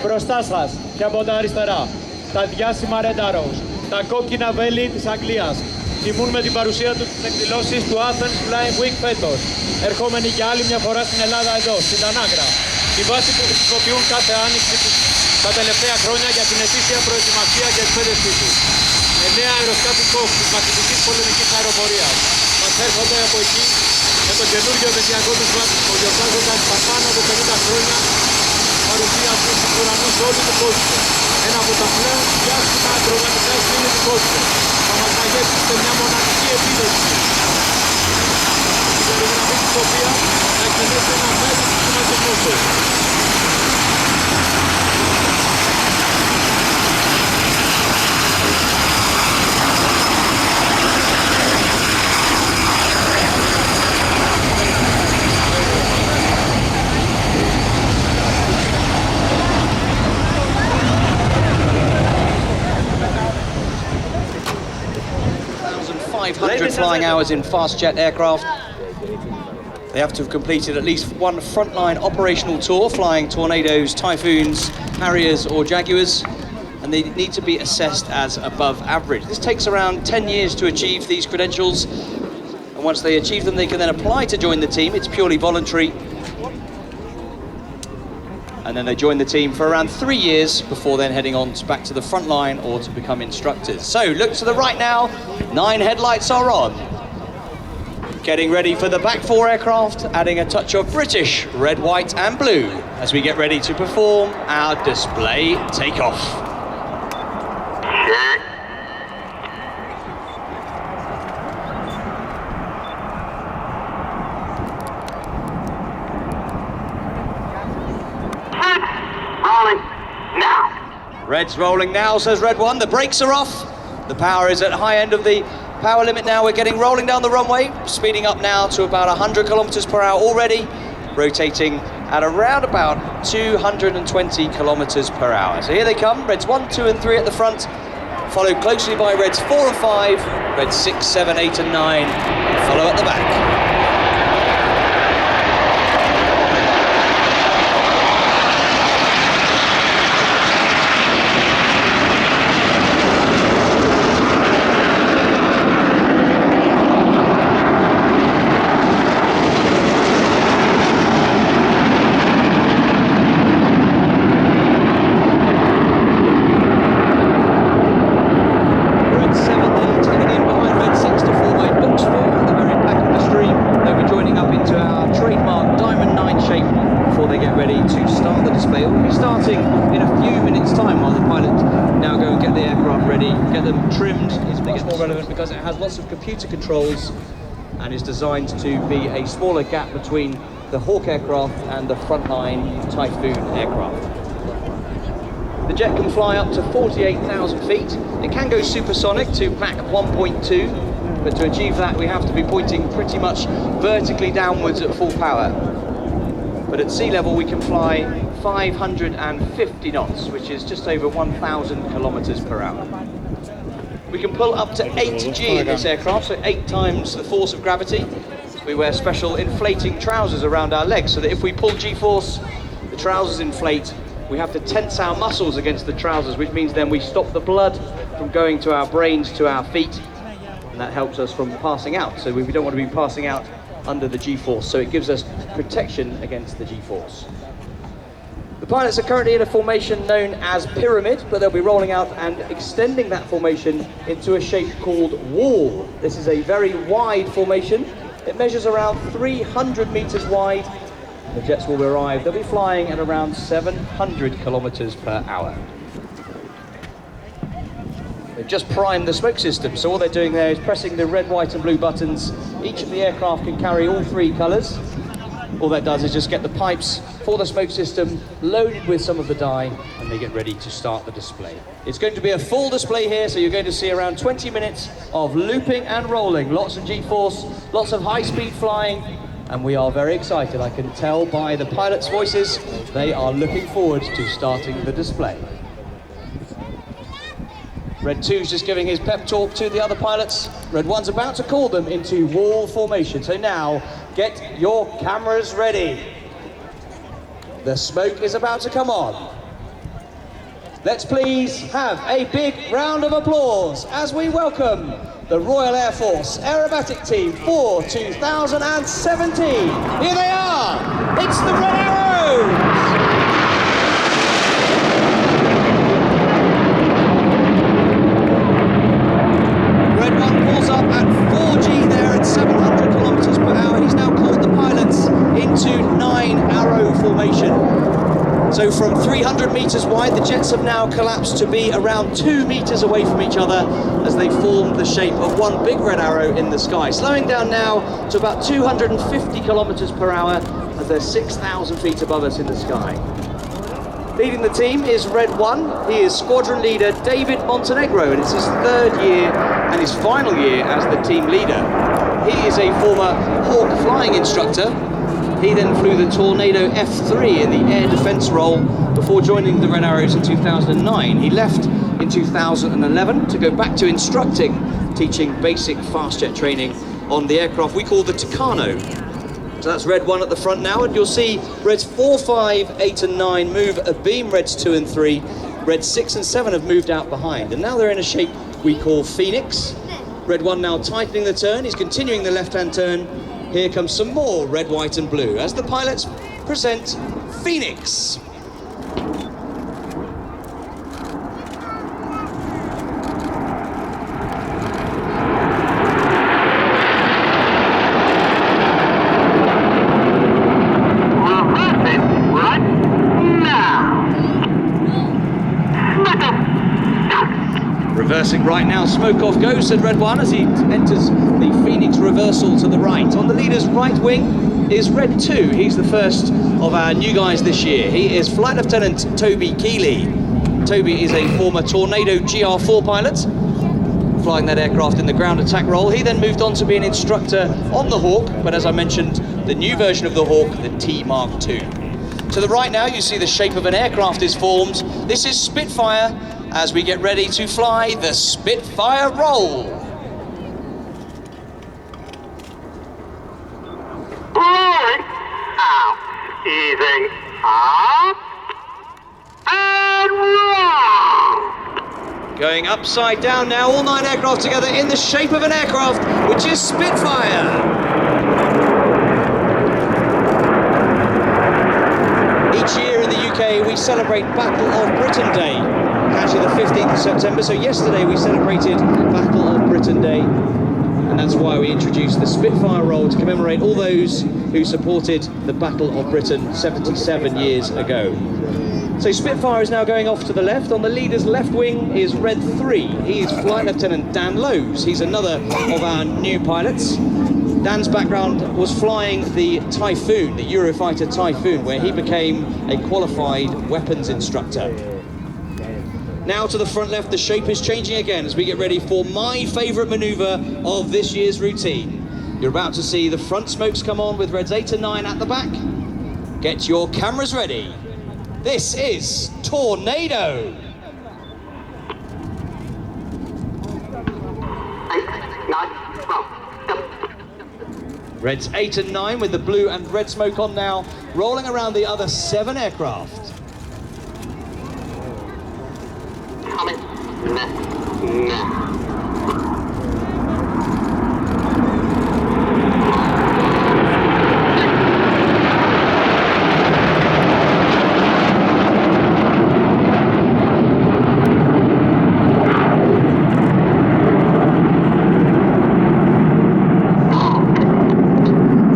Μπροστά σας και από τα αριστερά, τα διάσημα Red Arrows, τα κόκκινα βέλη της Αγγλίας. Τιμούν με την παρουσία τους τις εκδηλώσεις του Athens Flying Week φέτος. Ερχόμενοι για άλλη μια φορά στην Ελλάδα εδώ, στην Tanagra. Τη βάση που χρησιμοποιούν κάθε άνοιξη τα τελευταία χρόνια για την ετήσια προετοιμασία και εκπαίδευσή τους. 9 αεροσκάφη Koch της μαχητικής πολεμικής αεροπορίας. Μας έρχονται από εκεί με τον καινούργιο δεσιακό τους βάσιμο, γιορτάζοντας τα πάνω από 50 χρόνια παρουσία αυτού στους ουρανούς όλου του κόσμου. Ένα από τα πλέον διάσημα ακροβατικά σκηνή του κόσμου. Θα μας μαγεύσει σε μια μοναδική επίδοση. Η περιγραφή της οποίας θα εκτελέσει ένα μέλος του συμμετοχούς. Flying hours in fast jet aircraft. They have to have completed at least one frontline operational tour, flying Tornadoes, Typhoons, Harriers or Jaguars, and they need to be assessed as above average. This takes around 10 years to achieve these credentials, and once they achieve them, they can then apply to join the team. It's purely voluntary. And then they join the team for around 3 years before then heading on back to the front line or to become instructors. So look to the right now, 9 headlights are on. Getting ready for the back 4 aircraft, adding a touch of British red, white and blue as we get ready to perform our display takeoff. Red's rolling now, says Red 1. The brakes are off. The power is at high end of the power limit now. We're getting rolling down the runway, speeding up now to about 100 kilometers per hour already, rotating at around about 220 kilometers per hour. So here they come, Reds 1, 2 and 3 at the front, followed closely by Reds 4 and 5, Reds 6, 7, 8 and 9, follow at the back. Because it has lots of computer controls and is designed to be a smaller gap between the Hawk aircraft and the frontline Typhoon aircraft. The jet can fly up to 48,000 feet. It can go supersonic to Mach 1.2, but to achieve that we have to be pointing pretty much vertically downwards at full power. But at sea level we can fly 550 knots, which is just over 1,000 kilometers per hour. We can pull up to 8G in this aircraft, so 8 times the force of gravity. We wear special inflating trousers around our legs so that if we pull G-force, the trousers inflate. We have to tense our muscles against the trousers, which means then we stop the blood from going to our brains, to our feet, and that helps us from passing out. So we don't want to be passing out under the G-force, so it gives us protection against the G-force. The pilots are currently in a formation known as pyramid, but they'll be rolling out and extending that formation into a shape called wall. This is a very wide formation. It measures around 300 meters wide. The jets will arrive. They'll be flying at around 700 kilometers per hour. They've just primed the smoke system, so all they're doing there is pressing the red, white and blue buttons. Each of the aircraft can carry all 3 colors. All that does is just get the pipes for the smoke system loaded with some of the dye, and they get ready to start the display. It's going to be a full display here, so you're going to see around 20 minutes of looping and rolling, lots of G-force, lots of high-speed flying, and we are very excited. I can tell by the pilots' voices, they are looking forward to starting the display. Red 2's just giving his pep talk to the other pilots. Red 1's about to call them into wall formation. So now, get your cameras ready. The smoke is about to come on. Let's please have a big round of applause as we welcome the Royal Air Force aerobatic team for 2017. Here they are, it's the Red Arrows! Red 1 pulls up at 4G there at 700 kilometers per hour. He's now called the pilots into 9-arrow formation. So from 300 meters wide, the jets have now collapsed to be around 2 meters away from each other as they form the shape of one big red arrow in the sky. Slowing down now to about 250 kilometers per hour as they're 6,000 feet above us in the sky. Leading the team is Red 1. He is squadron leader David Montenegro, and it's his 3rd year and his final year as the team leader. He is a former Hawk flying instructor. He then flew the Tornado F3 in the air defense role before joining the Red Arrows in 2009. He left in 2011 to go back to instructing, teaching basic fast jet training on the aircraft we call the Tucano. So that's Red 1 at the front now, and you'll see Reds 4, 5, 8 and 9 move abeam Reds 2 and 3. Reds 6 and 7 have moved out behind, and now they're in a shape we call Phoenix. Red 1 now tightening the turn, he's continuing the left-hand turn. Here comes some more red, white and blue as the pilots present Phoenix. Reversing right now, smoke off goes, said Red 1 as he enters the Phoenix reversal to the right. On the leader's right wing is Red 2. He's the first of our new guys this year. He is Flight Lieutenant Toby Keeley. Toby is a former Tornado GR4 pilot, flying that aircraft in the ground attack role. He then moved on to be an instructor on the Hawk, but as I mentioned, the new version of the Hawk, the T Mark II. To the right now, you see the shape of an aircraft is formed. This is Spitfire, as we get ready to fly the Spitfire roll. Rolling out, easy, up, and roll. Going upside down now, all 9 aircraft together in the shape of an aircraft, which is Spitfire. Each year in the UK, we celebrate Battle of Britain Day. Actually the 15th of September, so yesterday we celebrated Battle of Britain Day, and that's why we introduced the Spitfire roll to commemorate all those who supported the Battle of Britain 77 years ago. So Spitfire is now going off to the left. On the leader's left wing is Red 3. He is Flight Lieutenant Dan Lowe's. He's another of our new pilots. Dan's background was flying the Typhoon, the Eurofighter Typhoon, where he became a qualified weapons instructor. Now to the front left, the shape is changing again as we get ready for my favourite manoeuvre of this year's routine. You're about to see the front smokes come on with Reds 8 and 9 at the back. Get your cameras ready. This is Tornado. 8, 9, 12. Reds 8 and 9 with the blue and red smoke on now, rolling around the other 7 aircraft. Coming. Nah.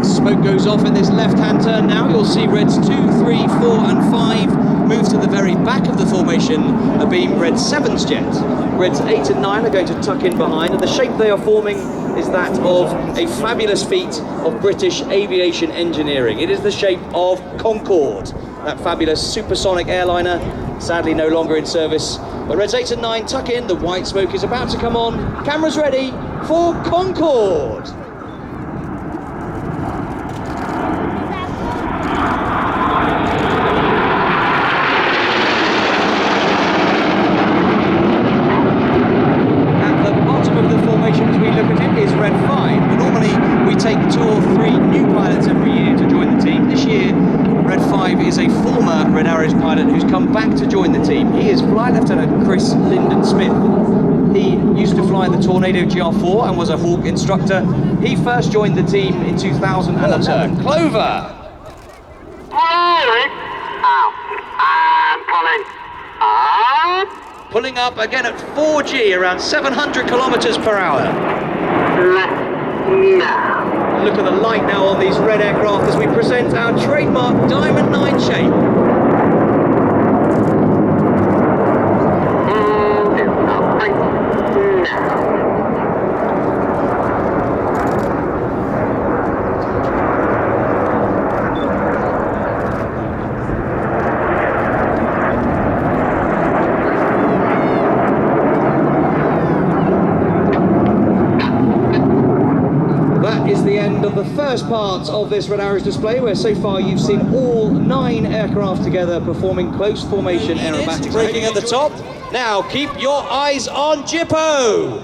Smoke goes off in this left-hand turn now. You'll see Reds 2, 3, 4 and 5 move to the very back of the formation, abeam Red 7's jet. Reds 8 and 9 are going to tuck in behind, and the shape they are forming is that of a fabulous feat of British aviation engineering. It is the shape of Concorde, that fabulous supersonic airliner, sadly no longer in service. But Reds 8 and 9 tuck in, the white smoke is about to come on. Cameras ready for Concorde. Is Red 5, but normally we take 2 or 3 new pilots every year to join the team. This year, Red 5 is a former Red Arrows pilot pilot who's come back to join the team. He is Flight Lieutenant Chris Linden-Smith. He used to fly the Tornado GR4 and was a Hawk instructor. He first joined the team in 2011. Clover! Pulling up again at 4G, around 700 kilometers per hour. Look at the light now on these red aircraft as we present our trademark Diamond 9 shape. The first part of this Red Arrows display, where so far you've seen all 9 aircraft together performing close formation aerobatics. Braking at the top. Now keep your eyes on Jippo.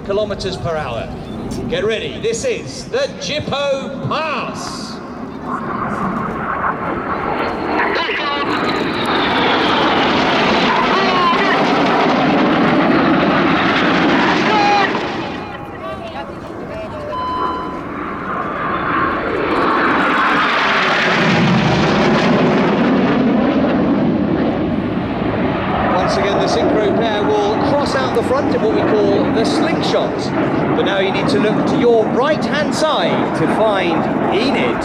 Kilometers per hour. Get ready. This is the Jippo Pass. Once again, the synchro pair will cross out the front in what we call the slingshot. But now you need to look to your right-hand side to find Enid.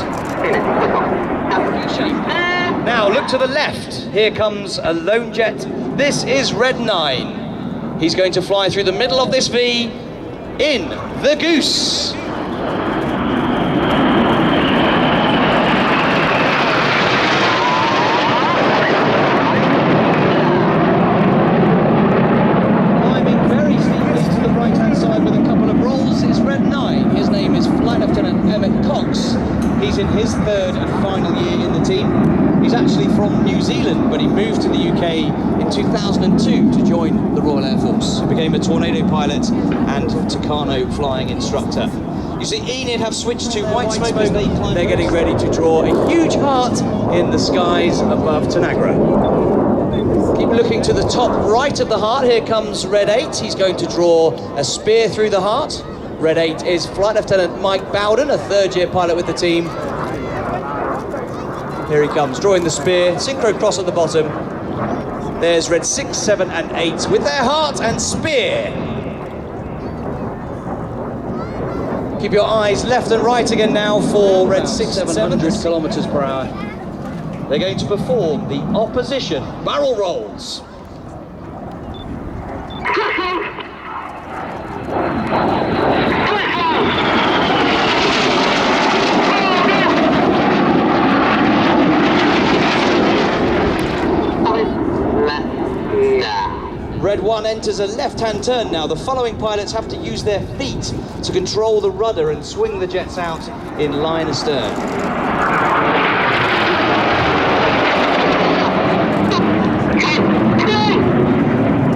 Now look to the left. Here comes a lone jet. This is Red 9. He's going to fly through the middle of this V in the Goose. Climbing very steeply to the right-hand side with a couple of rolls is Red 9. His name is Flight Lieutenant Emmett Cox. He's in his 3rd and final year in the team. He's actually from New Zealand, but he moved to the UK in 2002 to join the Royal Air Force. He became a Tornado pilot and Tucano flying instructor. You see, Enid have switched to white smoke as they climb. They're getting ready to draw a huge heart in the skies above Tanagra. Keep looking to the top right of the heart. Here comes Red 8. He's going to draw a spear through the heart. Red 8 is Flight Lieutenant Mike Bowden, a 3rd-year pilot with the team. Here he comes, drawing the spear, synchro cross at the bottom. There's Red 6, 7 and 8 with their heart and spear. Keep your eyes left and right again now for Red 6 and 700 kilometers per hour. They're going to perform the opposition barrel rolls. Red 1 enters a left-hand turn now. The following pilots have to use their feet to control the rudder and swing the jets out in line astern.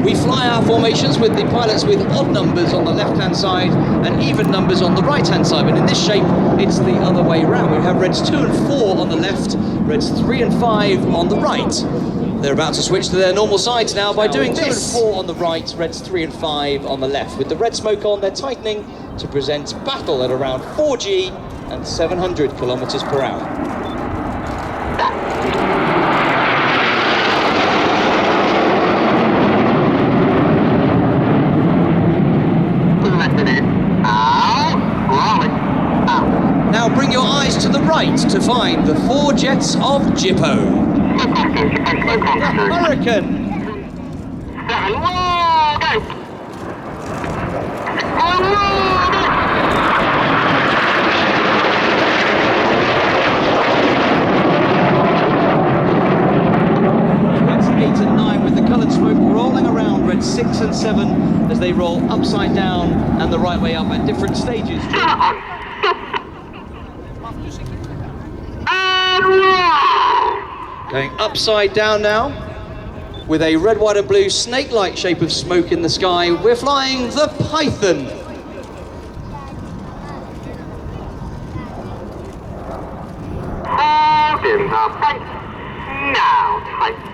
We fly our formations with the pilots with odd numbers on the left-hand side and even numbers on the right-hand side, but in this shape it's the other way around. We have Reds 2 and 4 on the left, Reds 3 and 5 on the right. They're about to switch to their normal sides now by doing 2 and 4 on the right, Reds 3 and 5 on the left. With the red smoke on, they're tightening to present battle at around 4G and 700 kilometers per hour. Now bring your eyes to the right to find the 4 jets of Jippo. Hurricane. Reds 8 and 9 with the coloured smoke rolling around Reds 6 and 7 as they roll upside down and the right way up at different stages. Going upside down now. with a red, white and blue snake-like shape of smoke in the sky. We're flying the Python. Hold in the front. Now tighten.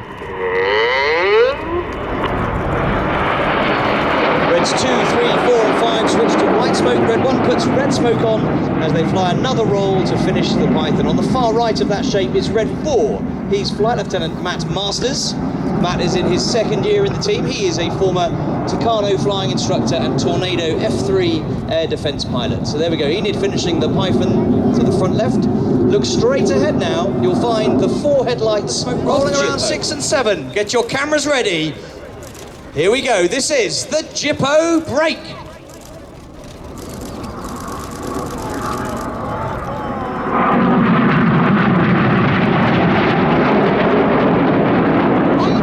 Reds 2, 3, 4 and 5 switch to white smoke. Red 1 puts red smoke on as they fly another roll to finish the Python. On the far right of that shape is Red 4. He's Flight Lieutenant Matt Masters. Matt is in his second year in the team. He is a former Tucano flying instructor and Tornado F3 air defense pilot. So there we go, Enid finishing the Python to the front left. Look straight ahead now. You'll find the 4 headlights rolling around 6 and 7. Get your cameras ready. Here we go, this is the Jippo break.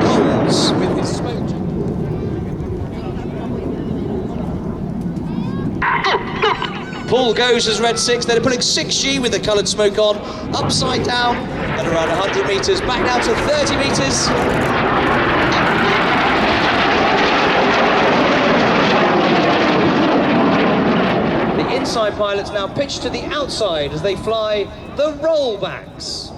Rolls with his smoke. Pull goes as Red 6, they're pulling 6G with the coloured smoke on, upside down at around 100 metres, back down to 30 metres. Inside pilots now pitch to the outside as they fly the rollbacks.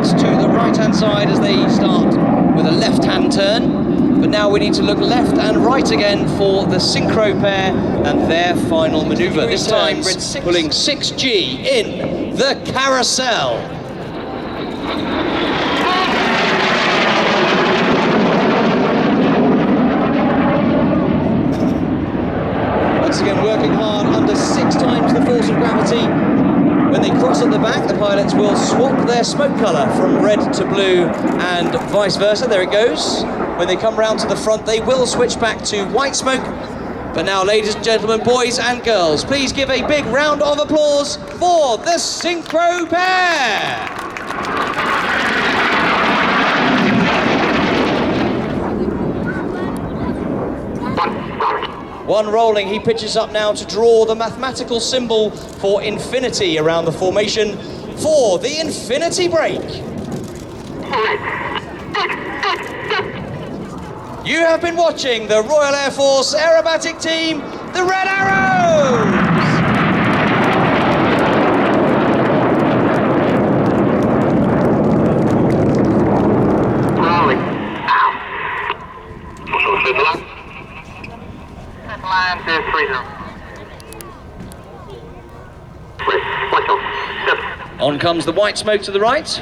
To the right-hand side as they start with a left-hand turn, but now we need to look left and right again for the synchro pair and their final manoeuvre. This time Red 6 pulling 6G in the carousel. Once again working hard under 6 times the force of gravity. When they cross at the back, the pilots will swap their smoke colour from red to blue and vice versa. There it goes. When they come round to the front, they will switch back to white smoke. But now, ladies and gentlemen, boys and girls, please give a big round of applause for the synchro pair. One rolling, he pitches up now to draw the mathematical symbol for infinity around the formation for the infinity break. You have been watching the Royal Air Force aerobatic team, the Red Arrows! Rolling. Out. Line 230. On comes the white smoke to the right.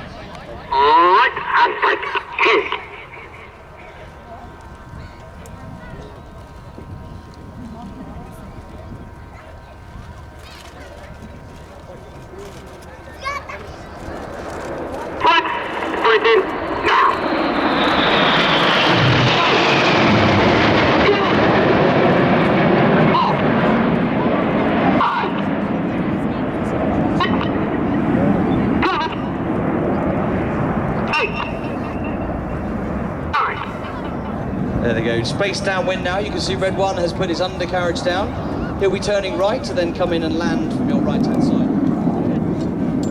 Right and break. Right, breaking now. There they go, space downwind now. You can see Red 1 has put his undercarriage down. He'll be turning right to then come in and land from your right-hand side.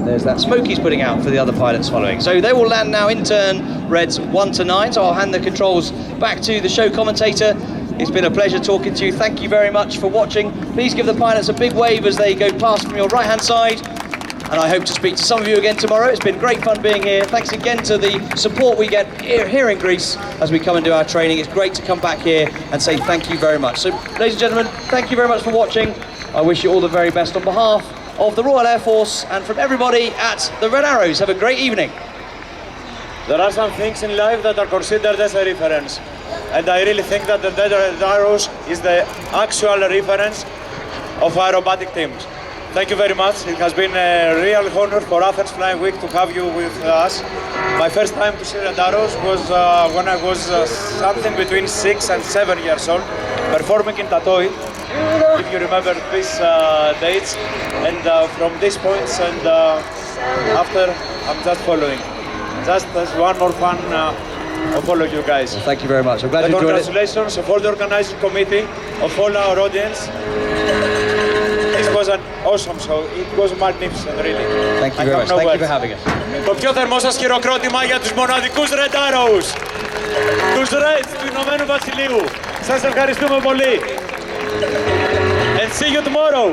There's that smoke he's putting out for the other pilots following. So they will land now in turn, Reds 1 to 9. So I'll hand the controls back to the show commentator. It's been a pleasure talking to you. Thank you very much for watching. Please give the pilots a big wave as they go past from your right-hand side. And I hope to speak to some of you again tomorrow. It's been great fun being here. Thanks again to the support we get here in Greece as we come and do our training. It's great to come back here and say thank you very much. So, ladies and gentlemen, thank you very much for watching. I wish you all the very best on behalf of the Royal Air Force and from everybody at the Red Arrows. Have a great evening. There are some things in life that are considered as a reference. And I really think that the Red Arrows is the actual reference of aerobatic teams. Thank you very much. It has been a real honor for Athens Flying Week to have you with us. My first time to see Red Arrows was when I was something between 6 and 7 years old, performing in Tatoi. if you remember these dates, and from these points and after, I'm just following. Just as one more fun of all of you guys. Thank you very much. I'm glad you enjoyed it. Congratulations of all the organizing committee, of all our audience. This was an awesome show. It was magnificent, really. Thank you very much. Thank you for having us. Το πιο θερμό σας χειροκρότημα για τους μοναδικούς Red Arrows, τους Reds του Ηνωμένου Βασιλείου. Σας ευχαριστούμε πολύ. And see you tomorrow.